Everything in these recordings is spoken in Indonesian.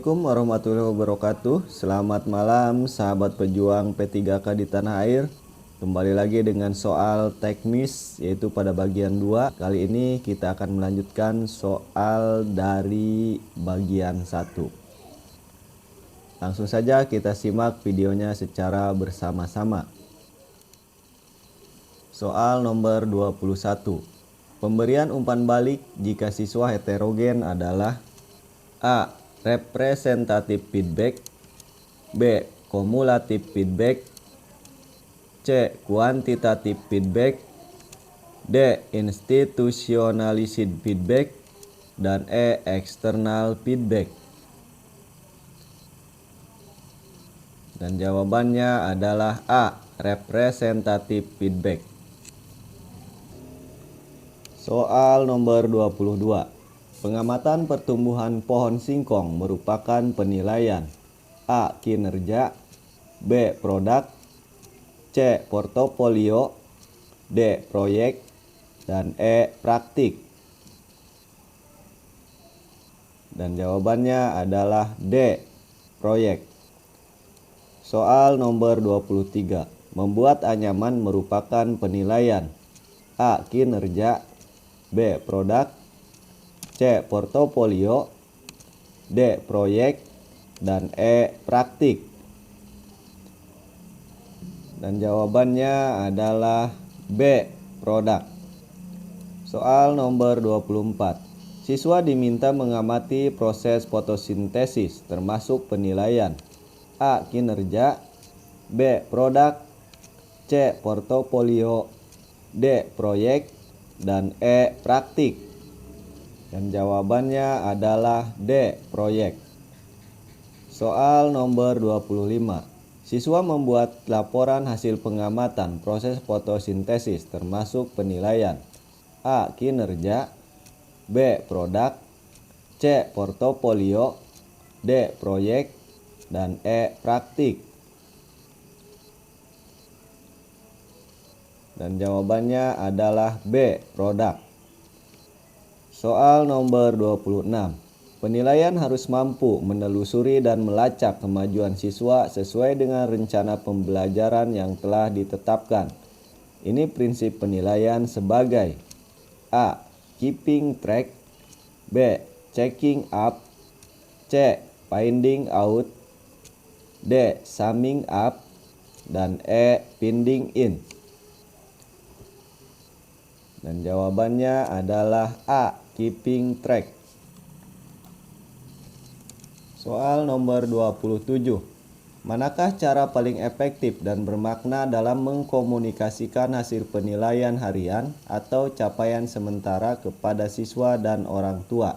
Assalamualaikum warahmatullahi wabarakatuh. Selamat malam sahabat pejuang P3K di tanah air. Kembali lagi dengan soal teknis, yaitu pada bagian 2. Kali ini kita akan melanjutkan soal dari bagian 1. Langsung saja kita simak videonya secara bersama-sama. Soal nomor 21. Pemberian umpan balik jika siswa heterogen adalah A. Representative feedback, B. Cumulative feedback, C. Quantitative feedback, D. Institutionalized feedback, dan E. External feedback. Dan jawabannya adalah A. Representative feedback. Soal nomor 22. Pengamatan pertumbuhan pohon singkong merupakan penilaian A. Kinerja, B. Produk, C. Portofolio, D. Proyek, dan E. Praktik. Dan jawabannya adalah D. Proyek. Soal nomor 23. Membuat anyaman merupakan penilaian A. Kinerja, B. Produk, C. Portofolio, D. Proyek, dan E. Praktik. Dan jawabannya adalah B. Produk. Soal nomor 24. Siswa diminta mengamati proses fotosintesis termasuk penilaian A. Kinerja, B. Produk, C. Portofolio, D. Proyek, dan E. Praktik. Dan jawabannya adalah D. Proyek. Soal nomor 25. Siswa membuat laporan hasil pengamatan proses fotosintesis termasuk penilaian A. Kinerja, B. Produk, C. Portofolio, D. Proyek, dan E. Praktik. Dan jawabannya adalah B. Produk. Soal nomor 26. Penilaian harus mampu menelusuri dan melacak kemajuan siswa sesuai dengan rencana pembelajaran yang telah ditetapkan. Ini prinsip penilaian sebagai A. Keeping track, B. Checking up, C. Finding out, D. Summing up, dan E. Finding in. Dan jawabannya adalah A. Keeping track. Soal nomor 27. Manakah cara paling efektif dan bermakna dalam mengkomunikasikan hasil penilaian harian atau capaian sementara kepada siswa dan orang tua?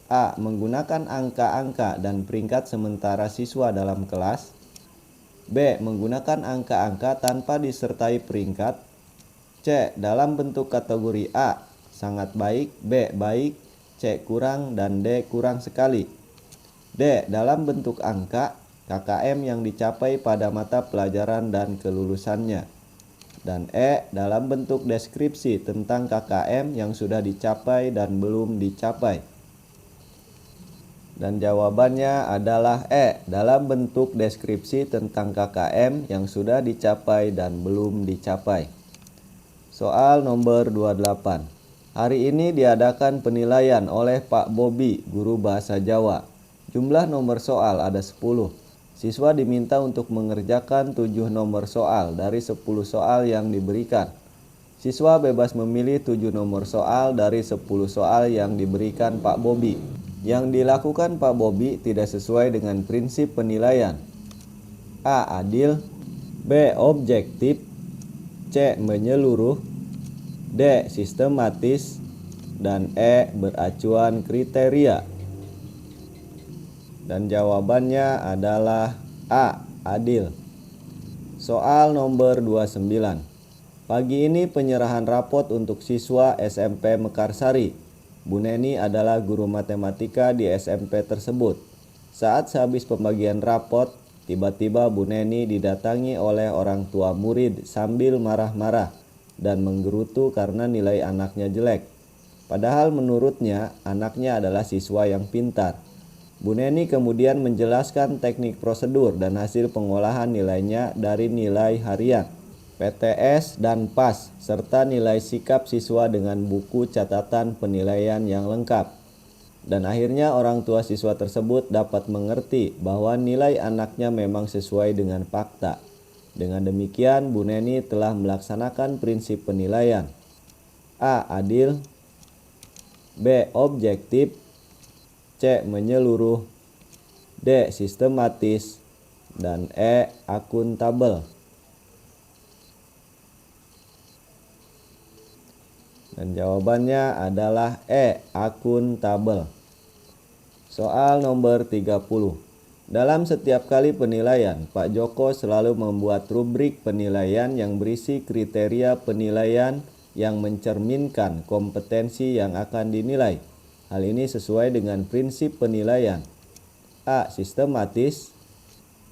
A. Menggunakan angka-angka dan peringkat sementara siswa dalam kelas, B. Menggunakan angka-angka tanpa disertai peringkat, C. Dalam bentuk kategori A. Sangat baik, B. Baik, C. Kurang, dan D. Kurang sekali. D. Dalam bentuk angka, KKM yang dicapai pada mata pelajaran dan kelulusannya. Dan E. Dalam bentuk deskripsi tentang KKM yang sudah dicapai dan belum dicapai. Dan jawabannya adalah E. Dalam bentuk deskripsi tentang KKM yang sudah dicapai dan belum dicapai. Soal nomor 28. Hari ini diadakan penilaian oleh Pak Bobi, guru bahasa Jawa. Jumlah nomor soal ada 10. Siswa diminta untuk mengerjakan 7 nomor soal dari 10 soal yang diberikan. Siswa bebas memilih 7 nomor soal dari 10 soal yang diberikan Pak Bobi. Yang dilakukan Pak Bobi tidak sesuai dengan prinsip penilaian. A. Adil, B. Objektif, C. Menyeluruh, D. Sistematis, dan E. Beracuan kriteria. Dan jawabannya adalah A. Adil. Soal nomor 29. Pagi ini penyerahan rapot untuk siswa SMP Mekarsari. Bu Neni adalah guru matematika di SMP tersebut. Saat sehabis pembagian rapot, tiba-tiba Bu Neni didatangi oleh orang tua murid sambil marah-marah dan menggerutu karena nilai anaknya jelek. Padahal menurutnya anaknya adalah siswa yang pintar. Bu Neni kemudian menjelaskan teknik prosedur dan hasil pengolahan nilainya dari nilai harian, PTS dan PAS, serta nilai sikap siswa dengan buku catatan penilaian yang lengkap. Dan akhirnya orang tua siswa tersebut dapat mengerti bahwa nilai anaknya memang sesuai dengan fakta. Dengan demikian, Bu Neni telah melaksanakan prinsip penilaian. A. Adil, B. Objektif, C. Menyeluruh, D. Sistematis, dan E. Akuntabel. Dan jawabannya adalah E. Akuntabel. Soal nomor 30. Dalam setiap kali penilaian, Pak Joko selalu membuat rubrik penilaian yang berisi kriteria penilaian yang mencerminkan kompetensi yang akan dinilai. Hal ini sesuai dengan prinsip penilaian. A. Sistematis,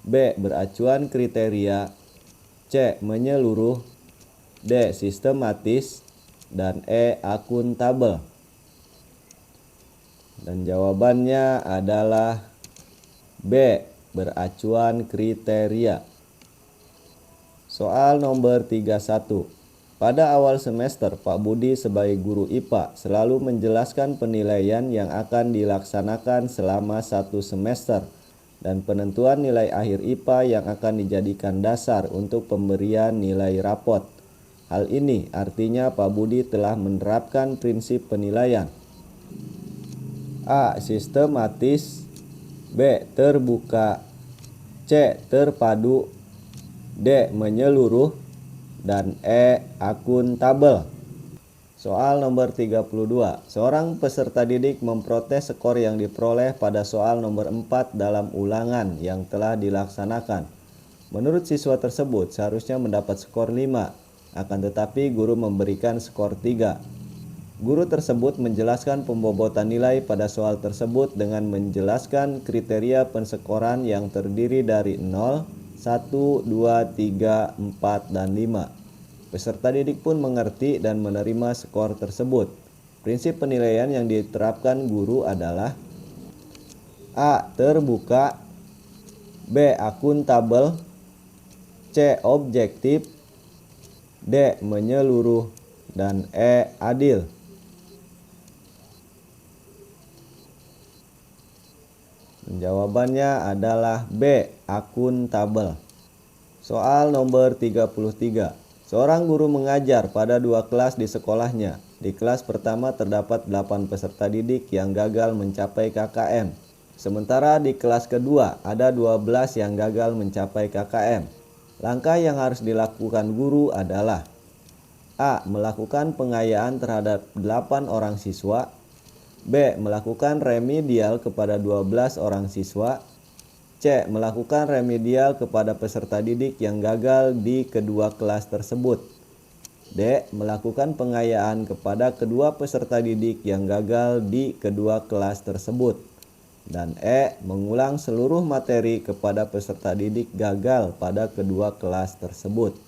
B. Beracuan kriteria, C. Menyeluruh, D. Sistematis, dan E. Akuntabel. Dan jawabannya adalah B. Beracuan kriteria. Soal nomor 31. Pada awal semester, Pak Budi sebagai guru IPA selalu menjelaskan penilaian yang akan dilaksanakan selama 1 semester dan penentuan nilai akhir IPA yang akan dijadikan dasar untuk pemberian nilai rapot. Hal ini artinya Pak Budi telah menerapkan prinsip penilaian. A. Sistematis, B. Terbuka, C. Terpadu, D. Menyeluruh, dan E. Akuntabel. Soal nomor 32. Seorang peserta didik memprotes skor yang diperoleh pada soal nomor 4 dalam ulangan yang telah dilaksanakan. Menurut siswa tersebut seharusnya mendapat skor 5, akan tetapi guru memberikan skor 3. Guru tersebut menjelaskan pembobotan nilai pada soal tersebut dengan menjelaskan kriteria penskoran yang terdiri dari 0, 1, 2, 3, 4, dan 5. Peserta didik pun mengerti dan menerima skor tersebut. Prinsip penilaian yang diterapkan guru adalah A. Terbuka, B. Akuntabel, C. Objektif, D. Menyeluruh, dan E. Adil. Jawabannya adalah B. Akuntabel. Soal nomor 33. Seorang guru mengajar pada 2 kelas di sekolahnya. Di kelas pertama terdapat 8 peserta didik yang gagal mencapai KKM. Sementara di kelas kedua ada 12 yang gagal mencapai KKM. Langkah yang harus dilakukan guru adalah A. Melakukan pengayaan terhadap 8 orang siswa, B. Melakukan remedial kepada 12 orang siswa, C. Melakukan remedial kepada peserta didik yang gagal di kedua kelas tersebut, D. Melakukan pengayaan kepada kedua peserta didik yang gagal di kedua kelas tersebut, dan E. Mengulang seluruh materi kepada peserta didik gagal pada kedua kelas tersebut.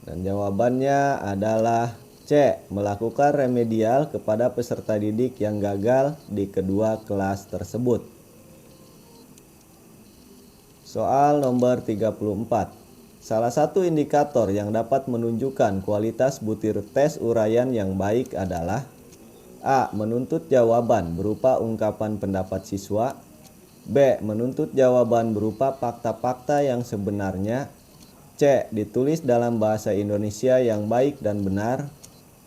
Dan jawabannya adalah C. Melakukan remedial kepada peserta didik yang gagal di kedua kelas tersebut. Soal nomor 34. Salah satu indikator yang dapat menunjukkan kualitas butir tes uraian yang baik adalah A. Menuntut jawaban berupa ungkapan pendapat siswa, B. Menuntut jawaban berupa fakta-fakta yang sebenarnya, C. Ditulis dalam bahasa Indonesia yang baik dan benar,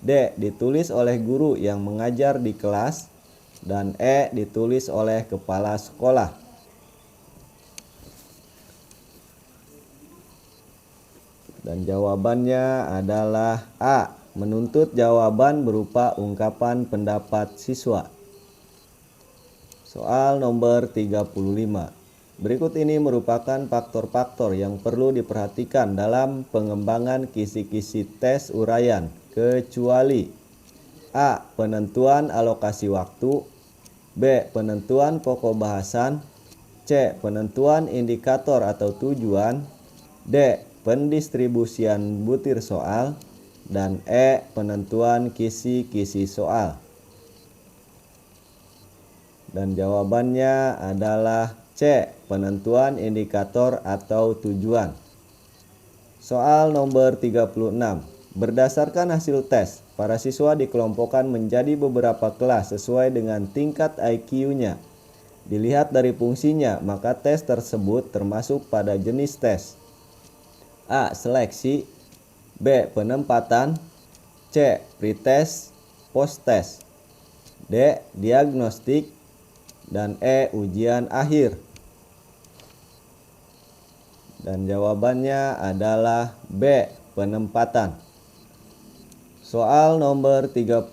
D. Ditulis oleh guru yang mengajar di kelas, dan E. Ditulis oleh kepala sekolah. Dan jawabannya adalah A. Menuntut jawaban berupa ungkapan pendapat siswa. Soal nomor 35. Berikut ini merupakan faktor-faktor yang perlu diperhatikan dalam pengembangan kisi-kisi tes uraian, kecuali A. Penentuan alokasi waktu, B. Penentuan pokok bahasan, C. Penentuan indikator atau tujuan, D. Pendistribusian butir soal, dan E. Penentuan kisi-kisi soal. Dan jawabannya adalah C. Penentuan indikator atau tujuan. Soal nomor 36. Berdasarkan hasil tes, para siswa dikelompokkan menjadi beberapa kelas sesuai dengan tingkat IQ-nya. Dilihat dari fungsinya, maka tes tersebut termasuk pada jenis tes. A. Seleksi. B. Penempatan. C. Pretest, post-test. D. Diagnostik. Dan E. Ujian akhir. Dan jawabannya adalah B. Penempatan. Soal nomor 37.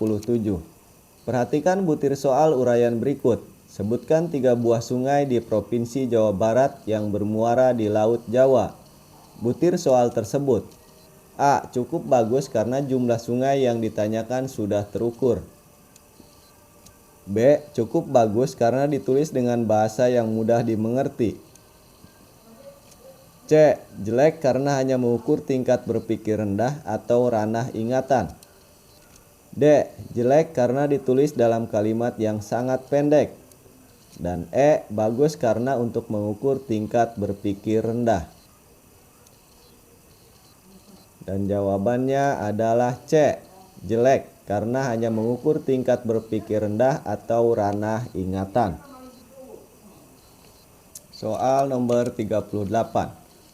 Perhatikan butir soal uraian berikut. Sebutkan 3 buah sungai di Provinsi Jawa Barat yang bermuara di Laut Jawa. Butir soal tersebut. A. Cukup bagus karena jumlah sungai yang ditanyakan sudah terukur. B. Cukup bagus karena ditulis dengan bahasa yang mudah dimengerti. C. Jelek karena hanya mengukur tingkat berpikir rendah atau ranah ingatan. D. Jelek karena ditulis dalam kalimat yang sangat pendek. Dan E. Bagus karena untuk mengukur tingkat berpikir rendah. Dan jawabannya adalah C. Jelek karena hanya mengukur tingkat berpikir rendah atau ranah ingatan. Soal nomor 38.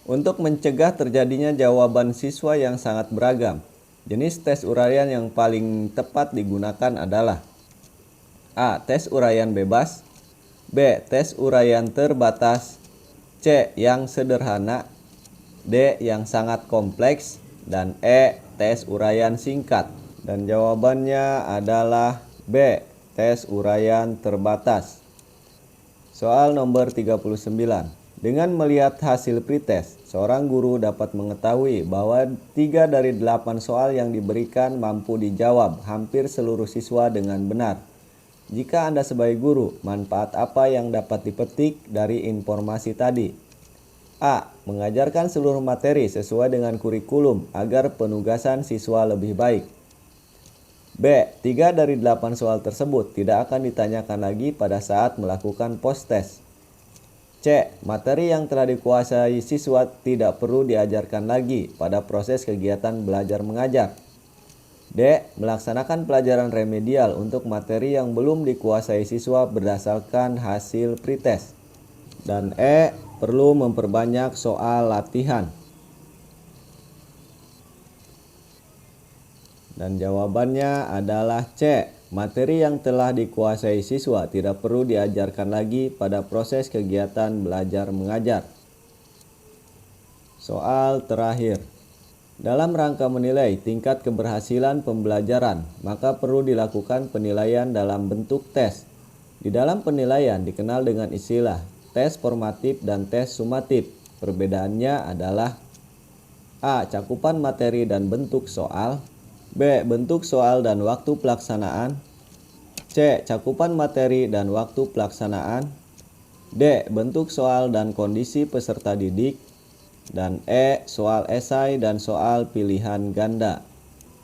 Untuk mencegah terjadinya jawaban siswa yang sangat beragam, jenis tes uraian yang paling tepat digunakan adalah A. Tes uraian bebas. B. Tes uraian terbatas. C. Yang sederhana. D. Yang sangat kompleks. Dan E. Tes uraian singkat. Dan jawabannya adalah B. Tes uraian terbatas. Soal nomor 39. Dengan melihat hasil pretest, seorang guru dapat mengetahui bahwa 3 dari 8 soal yang diberikan mampu dijawab hampir seluruh siswa dengan benar. Jika Anda sebagai guru, manfaat apa yang dapat dipetik dari informasi tadi? A. Mengajarkan seluruh materi sesuai dengan kurikulum agar penugasan siswa lebih baik. B. 3 dari 8 soal tersebut tidak akan ditanyakan lagi pada saat melakukan post-test. C. Materi yang telah dikuasai siswa tidak perlu diajarkan lagi pada proses kegiatan belajar mengajar. D. Melaksanakan pelajaran remedial untuk materi yang belum dikuasai siswa berdasarkan hasil pretest. Dan E. Perlu memperbanyak soal latihan. Dan jawabannya adalah C. Materi yang telah dikuasai siswa tidak perlu diajarkan lagi pada proses kegiatan belajar mengajar. Soal terakhir. Dalam rangka menilai tingkat keberhasilan pembelajaran, maka perlu dilakukan penilaian dalam bentuk tes. Di dalam penilaian dikenal dengan istilah tes formatif dan tes sumatif. Perbedaannya adalah A. Cakupan materi dan bentuk soal. B. Bentuk soal dan waktu pelaksanaan. C. Cakupan materi dan waktu pelaksanaan. D. Bentuk soal dan kondisi peserta didik. Dan E. Soal esai dan soal pilihan ganda.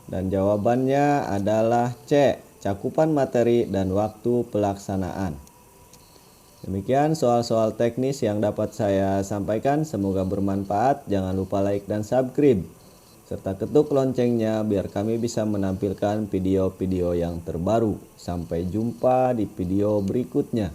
Dan jawabannya adalah C. Cakupan materi dan waktu pelaksanaan. Demikian soal-soal teknis yang dapat saya sampaikan. Semoga bermanfaat. Jangan lupa like dan subscribe, serta ketuk loncengnya biar kami bisa menampilkan video-video yang terbaru. Sampai jumpa di video berikutnya.